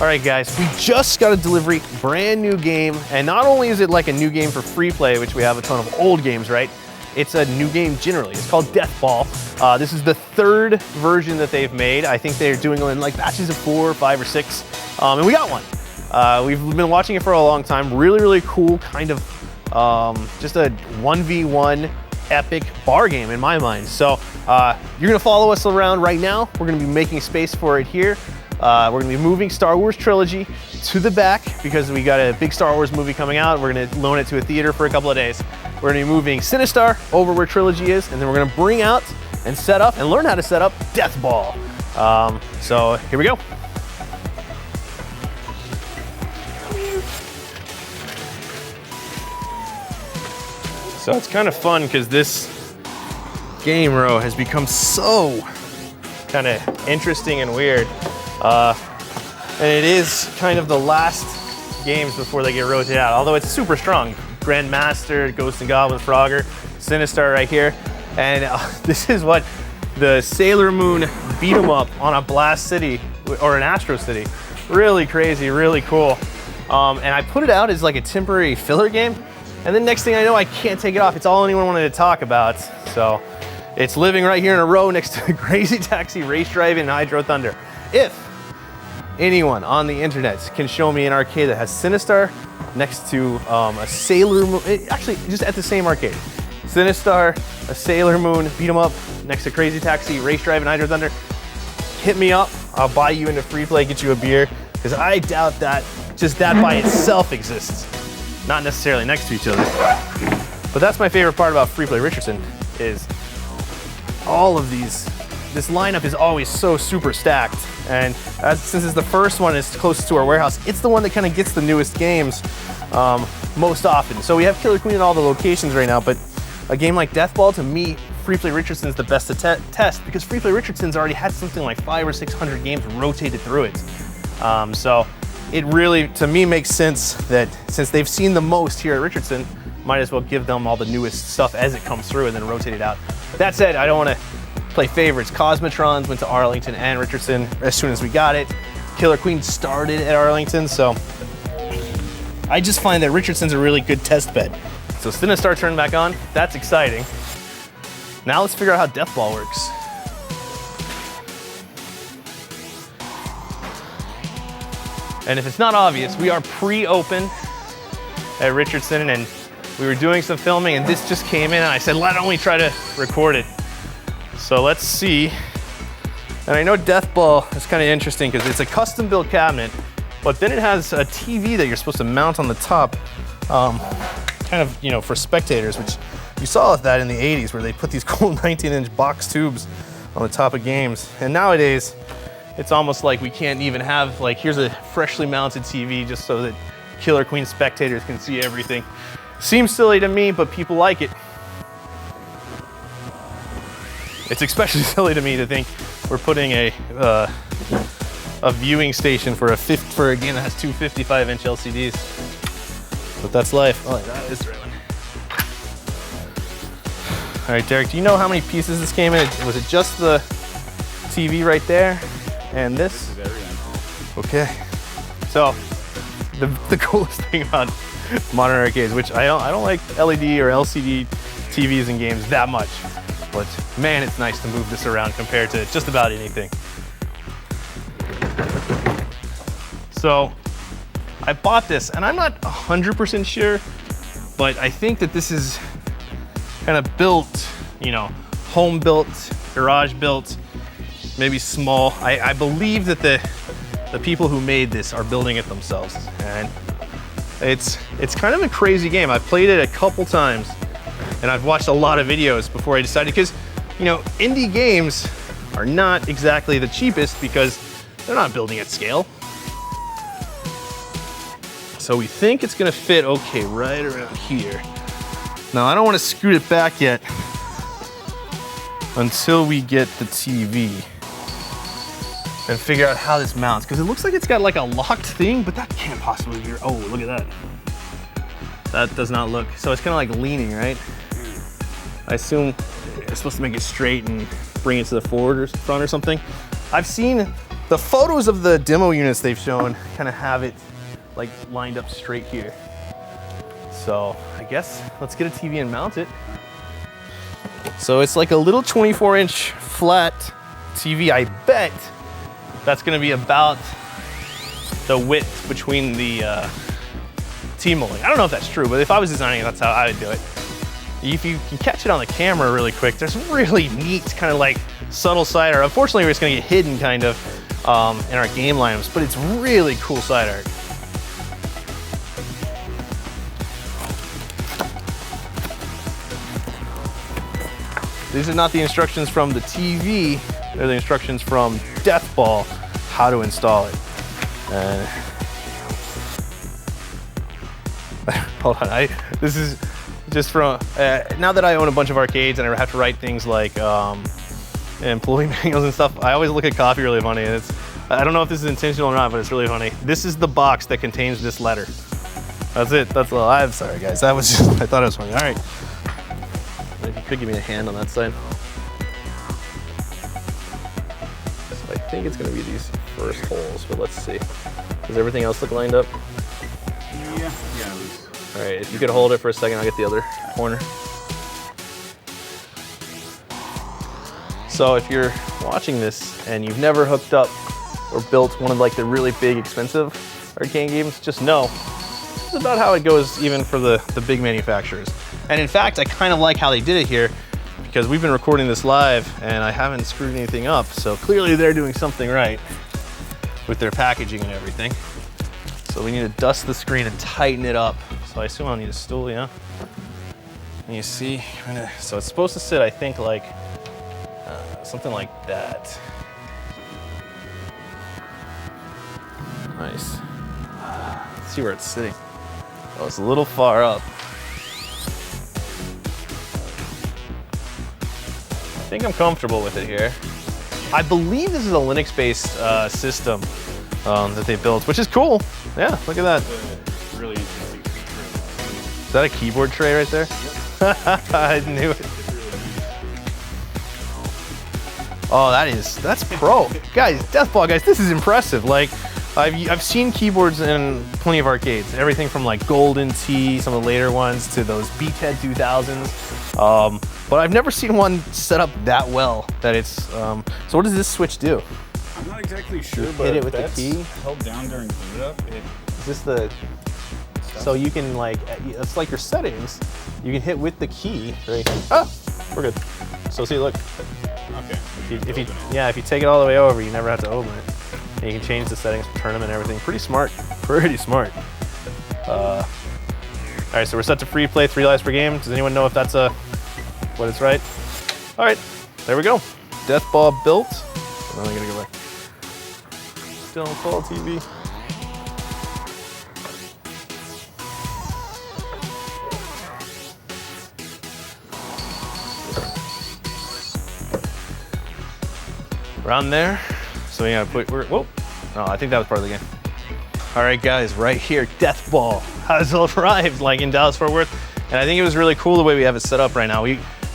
All right, guys, we just got a delivery, brand new game. And not only is it like a new game for free play, which we have a ton of old games, right? It's a new game generally. It's called DEATHBALL. This is the third version that they've made. I think they're doing them in like batches of 4, 5, or 6. And we got one. We've been watching it for a long time. Really, really cool, kind of just a 1v1 epic bar game in my mind. So you're gonna follow us around right now. We're gonna be making space for it here. We're gonna be moving Star Wars Trilogy to the back because we got a big Star Wars movie coming out. We're gonna loan it to a theater for a couple of days. We're gonna be moving Sinistar over where Trilogy is, and then we're gonna bring out and set up and learn how to set up DEATHBALL. So here we go. So it's kind of fun because this game row has become so kind of interesting and weird. And it is kind of the last games before they get rotated out, although it's super strong. Grandmaster, Ghosts and Goblins, Frogger, Sinistar right here. And this is what the Sailor Moon beat 'em up on a Blast City or an Astro City. Really crazy, really cool. And I put it out as like a temporary filler game. And then next thing I know, I can't take it off. It's all anyone wanted to talk about. So it's living right here in a row next to Crazy Taxi, Race Driving, and Hydro Thunder. If anyone on the internet can show me an arcade that has Sinistar next to a Sailor Moon, actually just at the same arcade. Sinistar, a Sailor Moon, beat 'em up next to Crazy Taxi, Race Driving, Hydro Thunder, hit me up. I'll buy you into free play, get you a beer, because I doubt that just that by itself exists. Not necessarily next to each other. But that's my favorite part about Free Play Richardson is all of these. This lineup is always so super stacked. And since it's the first one, it's closest to our warehouse, it's the one that kind of gets the newest games most often. So we have Killer Queen in all the locations right now, but a game like DEATHBALL, to me, Free Play Richardson's the best to test because Free Play Richardson's already had something like 500 or 600 games rotated through it. So it really, to me, makes sense that since they've seen the most here at Richardson, might as well give them all the newest stuff as it comes through and then rotate it out. That said, I don't want to play favorites. Cosmotrons went to Arlington and Richardson as soon as we got it. Killer Queen started at Arlington, so I just find that Richardson's a really good test bed. So Sinistar turned back on. That's exciting. Now let's figure out how DEATHBALL works. And if it's not obvious, we are pre-open at Richardson and we were doing some filming and this just came in and I said, why don't we try to record it? So let's see. And I know DEATHBALL is kind of interesting because it's a custom built cabinet, but then it has a TV that you're supposed to mount on the top, kind of, you know, for spectators, which you saw that in the 80s where they put these cool 19-inch box tubes on the top of games. And nowadays, it's almost like we can't even have, like, here's a freshly mounted TV just so that Killer Queen spectators can see everything. Seems silly to me, but people like it. It's especially silly to me to think we're putting a viewing station for a game that has two 55-inch LCDs. But that's life. Oh, that is right. All right, Derek, do you know how many pieces this came in? Was it just the TV right there? And this? Okay. So the coolest thing about modern arcades, which I don't like LED or LCD TVs in games that much, but man, it's nice to move this around compared to just about anything. So I bought this and I'm not 100% sure, but I think that this is kind of built, you know, home built, garage built, maybe small. I believe that the people who made this are building it themselves. And it's kind of a crazy game. I've played it a couple times and I've watched a lot of videos before I decided, because, you know, indie games are not exactly the cheapest because they're not building at scale. So we think it's gonna fit okay right around here. Now I don't want to scoot it back yet until we get the TV and figure out how this mounts, because it looks like it's got like a locked thing, but that can't possibly be. Oh, look at that. That does not look, so it's kind of like leaning, right? I assume it's supposed to make it straight and bring it to the forward or front or something. I've seen The photos of the demo units they've shown kind of have it like lined up straight here. So I guess let's get a TV and mount it. So it's like a little 24-inch flat TV. I bet that's gonna be about the width between the T-molding. I don't know if that's true, but if I was designing it, that's how I would do it. If you can catch it on the camera really quick, there's really neat kind of like subtle side art. Unfortunately, it's gonna get hidden kind of in our game lineups, but it's really cool side art. These are not the instructions from the TV, they're the instructions from DEATHBALL, how to install it. Hold on, this is just from, now that I own a bunch of arcades and I have to write things like employee manuals and stuff, I always look at copy really funny. And I don't know if this is intentional or not, but it's really funny. This is the box that contains this letter. That's it, that's all. I'm sorry guys, that was just, I thought it was funny. All right. If you could give me a hand on that side. So I think it's gonna be these first holes, but let's see. Does everything else look lined up? Yeah, it was. All right, if you could hold it for a second, I'll get the other corner. So if you're watching this and you've never hooked up or built one of like the really big expensive arcade games, just know this is about how it goes even for the big manufacturers. And in fact, I kind of like how they did it here because we've been recording this live and I haven't screwed anything up. So clearly they're doing something right with their packaging and everything. So we need to dust the screen and tighten it up. So I assume I'll need a stool, yeah? And you see, so it's supposed to sit, I think, like something like that. Nice. Let's see where it's sitting. Oh, it's a little far up. I think I'm comfortable with it here. I believe this is a Linux-based system that they built, which is cool. Yeah, look at that. Really interesting. Is that a keyboard tray right there? Yep. I knew it. Oh, that's pro. Guys, DEATHBALL, guys, this is impressive. Like, I've seen keyboards in plenty of arcades. Everything from like Golden Tee, some of the later ones, to those Beachhead 2000s. But I've never seen one set up that well that it's, so what does this switch do? I'm not exactly sure, but hit it with the key. Held down during boot up. Is this the, so you can like, it's like your settings. You can hit with the key, right? Oh, we're good. So see, look. Okay. If you take it all the way over, you never have to open it. And you can change the settings, turn them and everything. Pretty smart, pretty smart. All right, so we're set to free play, 3 lives per game. Does anyone know if that's what it's right? All right, there we go. DEATHBALL built. And then I'm gonna go back. DEATHBALL TV. Around there. So we gotta put, whoa. No, I think that was part of the game. All right, guys, right here, DEATHBALL has arrived, like in Dallas-Fort Worth. And I think it was really cool the way we have it set up right now.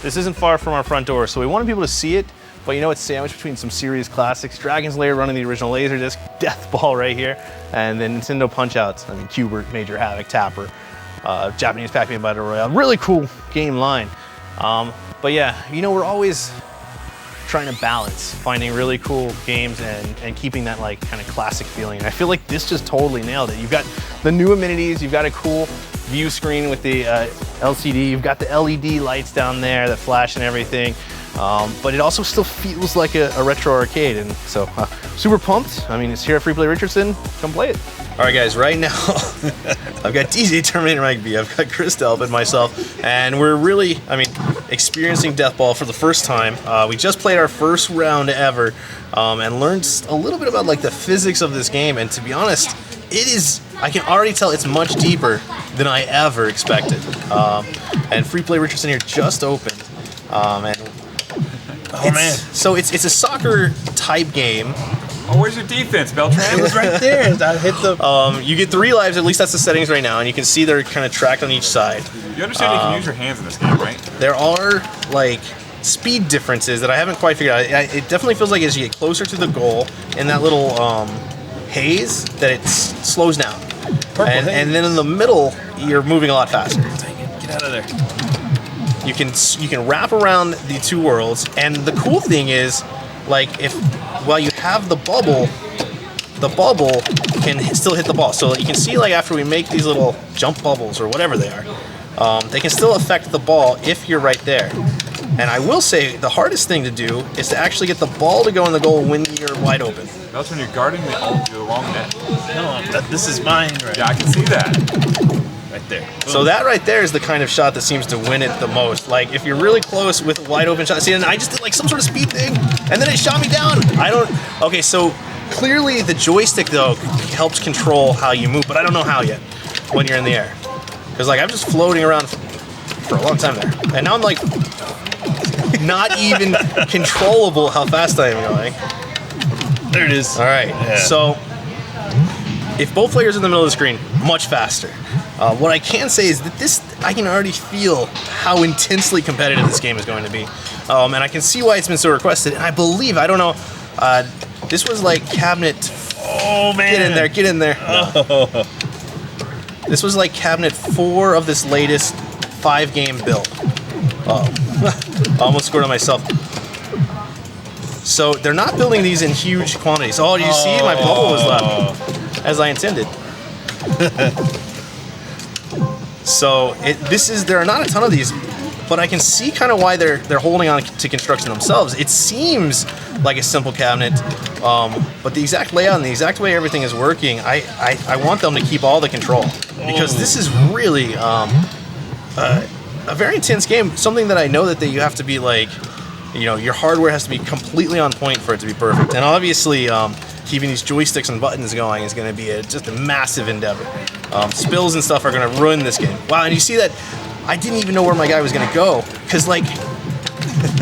This isn't far from our front door, so we wanted people to see it, but you know, it's sandwiched between some serious classics. Dragon's Lair running the original Laserdisc, DEATHBALL right here, and then Nintendo Punch-Outs. I mean, Q*bert, Major Havoc, Tapper, Japanese Pac-Man Battle Royale. Really cool game line. But yeah, you know, we're always trying to balance finding really cool games and keeping that like kind of classic feeling. And I feel like this just totally nailed it. You've got the new amenities, you've got a cool view screen with the LCD, you've got the LED lights down there that flash and everything, but it also still feels like a retro arcade. And so super pumped. I mean, it's here at Free Play Richardson, come play it. All right guys, right now, I've got DJ Terminator Rugby, I've got Chris Delp and myself, and we're really, experiencing DEATHBALL for the first time. We just played our first round ever, and learned a little bit about like the physics of this game, and to be honest, it is, I can already tell it's much deeper than I ever expected. And Free Play Richardson here just opened, so it's a soccer type game. Oh, where's your defense, Beltran? It was right there. I hit the. You get 3 lives. At least that's the settings right now, and you can see they're kind of tracked on each side. You understand you can use your hands in this game, right? There are like speed differences that I haven't quite figured out. It definitely feels like as you get closer to the goal in that little haze, that it slows down. And then in the middle, you're moving a lot faster. Dang it, get out of there. You can wrap around the two worlds, and the cool thing is, like, while you have the bubble can still hit the ball. So you can see, like, after we make these little jump bubbles or whatever they are, they can still affect the ball if you're right there. And I will say the hardest thing to do is to actually get the ball to go in the goal when you're wide open. That's when you're guarding the wrong net. No, this is mine right Yeah, I can see that. right there. So that right there is the kind of shot that seems to win it the most. Like, if you're really close with a wide open shot. See, and I just did like some sort of speed thing, and then it shot me down. Okay, so clearly the joystick, though, helps control how you move, but I don't know how yet when you're in the air. Because, like, I'm just floating around for a long time there. And now I'm, like, not even controllable how fast I am going. There it is. All right, Yeah. so if both players are in the middle of the screen, much faster. What I can say is that I can already feel how intensely competitive this game is going to be. And I can see why it's been so requested. And I believe, I don't know, this was like cabinet... Oh, man. Get in there. Oh. This was like cabinet 4 of this latest 5-game build. I almost scored on myself. So they're not building these in huge quantities. Oh, do you see? My bubble was left as I intended. So there are not a ton of these, but I can see kind of why they're holding on to construction themselves. It seems like a simple cabinet, but the exact layout and the exact way everything is working, I want them to keep all the control, because this is really a very intense game. Something that I know that you have to be like, your hardware has to be completely on point for it to be perfect. And obviously, keeping these joysticks and buttons going is going to be just a massive endeavor. Spills and stuff are going to ruin this game. Wow, and you see that I didn't even know where my guy was going to go, because, like,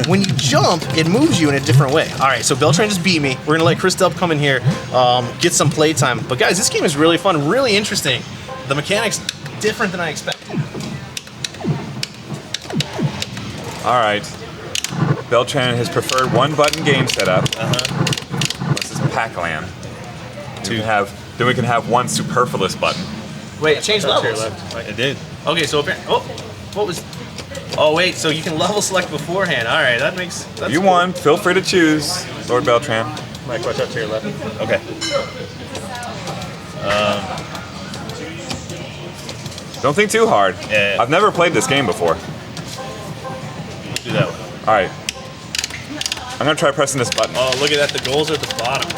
when you jump, it moves you in a different way. All right, so Beltran just beat me. We're going to let Chris Delp come in here, get some play time. But, guys, this game is really fun, really interesting. The mechanics different than I expected. All right. Beltran has preferred one-button game setup. This is Pac-Land. Then we can have one superfluous button. Wait, it changed levels. It did. Okay, so what was... Oh, wait, so you can level select beforehand. All right, that's You cool. won. Feel free to choose, Lord Beltran. Mike, watch out to your left. Okay. Don't think too hard. Yeah. I've never played this game before. Do that one. All right. I'm going to try pressing this button. Oh, look at that. The goals are at the bottom.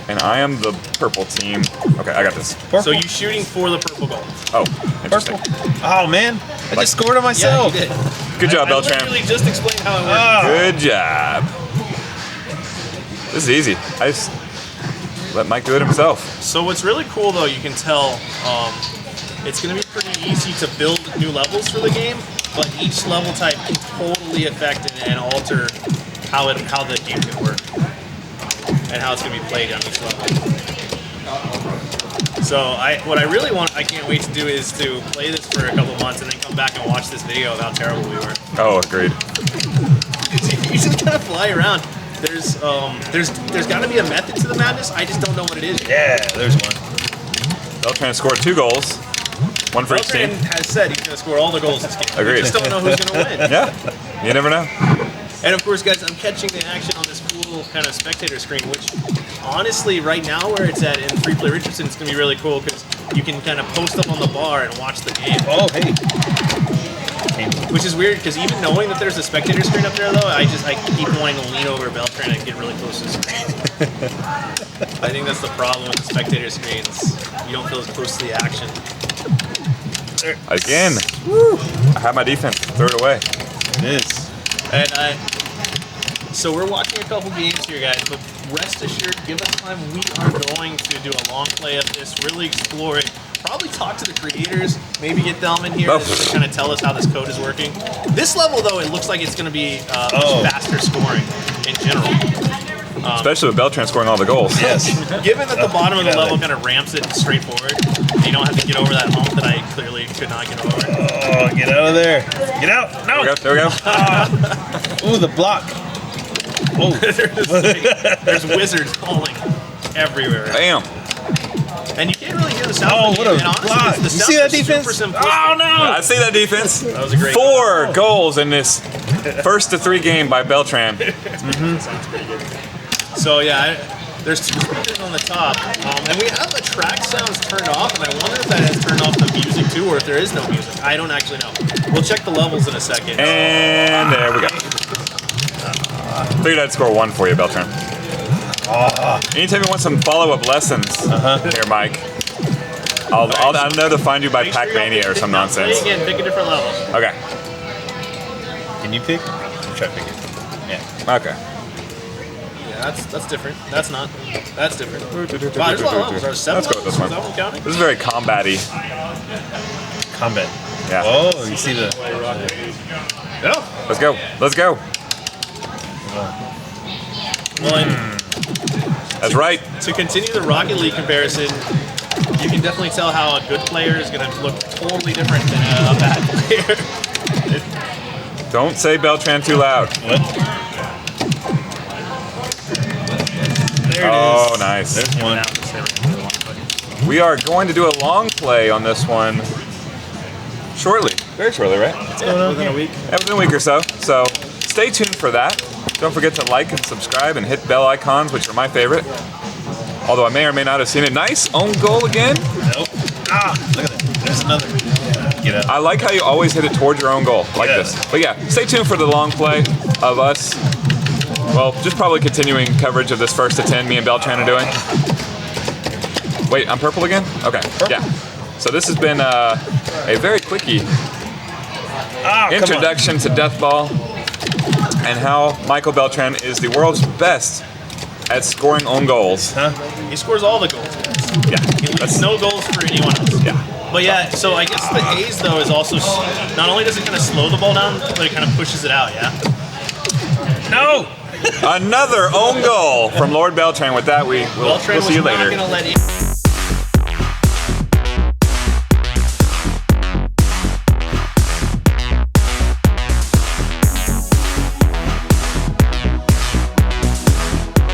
And I am the purple team. Okay, I got this. So you're shooting for the purple goal. Oh, interesting. Oh, man. I just scored on myself. Yeah, you did. Good job, I Beltran. literally just explained how it works. Good job. This is easy. I just let Mike do it himself. So what's really cool, though, you can tell, it's going to be pretty easy to build new levels for the game, but each level type can totally affect and alter how the game can work and how it's going to be played on each level. So what I really want, I can't wait to do, is to play this for a couple months and then come back and watch this video of how terrible we were. Oh, agreed. You just kind of fly around. There's got to be a method to the madness. I just don't know what it is. Yeah, there's one. Beltran scored 2 goals. One for each Beltran team. has said he's going to score all the goals this game. Agreed. We just don't know who's going to win. Yeah, you never know. And of course, guys, I'm catching the action on this cool kind of spectator screen, which honestly, right now where it's at in Free Play Richardson, it's going to be really cool because you can kind of post up on the bar and watch the game. Oh, hey. Which is weird because even knowing that there's a spectator screen up there, though, I keep wanting to lean over Beltran and get really close to the screen. I think that's the problem with the spectator screens. You don't feel as close to the action. Again. I have my defense. Throw it away. It is. And so we're watching a couple games here, guys, but rest assured, give us time. We are going to do a long play of this, really explore it, probably talk to the creators, maybe get them in here to kind of tell us how this code is working. This level, though, it looks like it's going to be much faster scoring in general. Especially with Beltran scoring all the goals. Yes. Given that the bottom of the level kind of ramps it straight forward, and you don't have to get over that hump that I clearly could not get over. Oh, get out of there. Get out. No. There we go. Ooh, the block. Oh. There's wizards falling everywhere. Bam. And you can't really hear the sound. Oh, of the what a game. And honestly, block. the You sounds see that are defense? super Oh, simplistic. no. I see that defense. That was a great 4 goals in this first to 3 game by Beltran. Sounds pretty good. So yeah, there's 2 speakers on the top, and we have the track sounds turned off, and I wonder if that has turned off the music too, or if there is no music. I don't actually know. We'll check the levels in a second. And there we go. Figured I'd score 1 for you, Beltran. Anytime you want some follow-up lessons here, Mike, I'll know to find you by Make sure you Pac-Mania or some nonsense. Play again, pick a different level. Okay. Can you pick? I'm trying to pick it. Yeah. Okay. Yeah, that's different. That's not. That's different. Wow, there's a lot of levels. There's 7 Let's go with levels. this one. Is that one counting? This is very combat-y. Combat. Yeah. Oh, you see the. Yeah. Let's go. Let's go. Well, and That's right. to continue the Rocket League comparison, you can definitely tell how a good player is going to look totally different than a bad player. Don't say Beltran too loud. What? There it is. Oh, nice. There's one. We are going to do a long play on this one shortly. Very shortly, right? Within a week. Yeah, within a week or so. So stay tuned for that. Don't forget to like and subscribe and hit bell icons, which are my favorite. Although I may or may not have seen it. Nice own goal again. Nope. Ah, look at that. There's another. Get out. I like how you always hit it towards your own goal, like this. But yeah, stay tuned for the long play of us. Well, just probably continuing coverage of this first to 10 me and Beltran are doing. Wait, I'm purple again? Okay, yeah. So this has been a very quickie introduction to DEATHBALL and how Michael Beltran is the world's best at scoring own goals. He scores all the goals. Yeah. He leaves no goals for anyone else. Yeah. But yeah, so I guess the A's though is also, not only does it kind of slow the ball down, but it kind of pushes it out, yeah? No! Another own goal from Lord Beltran. With that, we'll Beltran see you was not later. going to let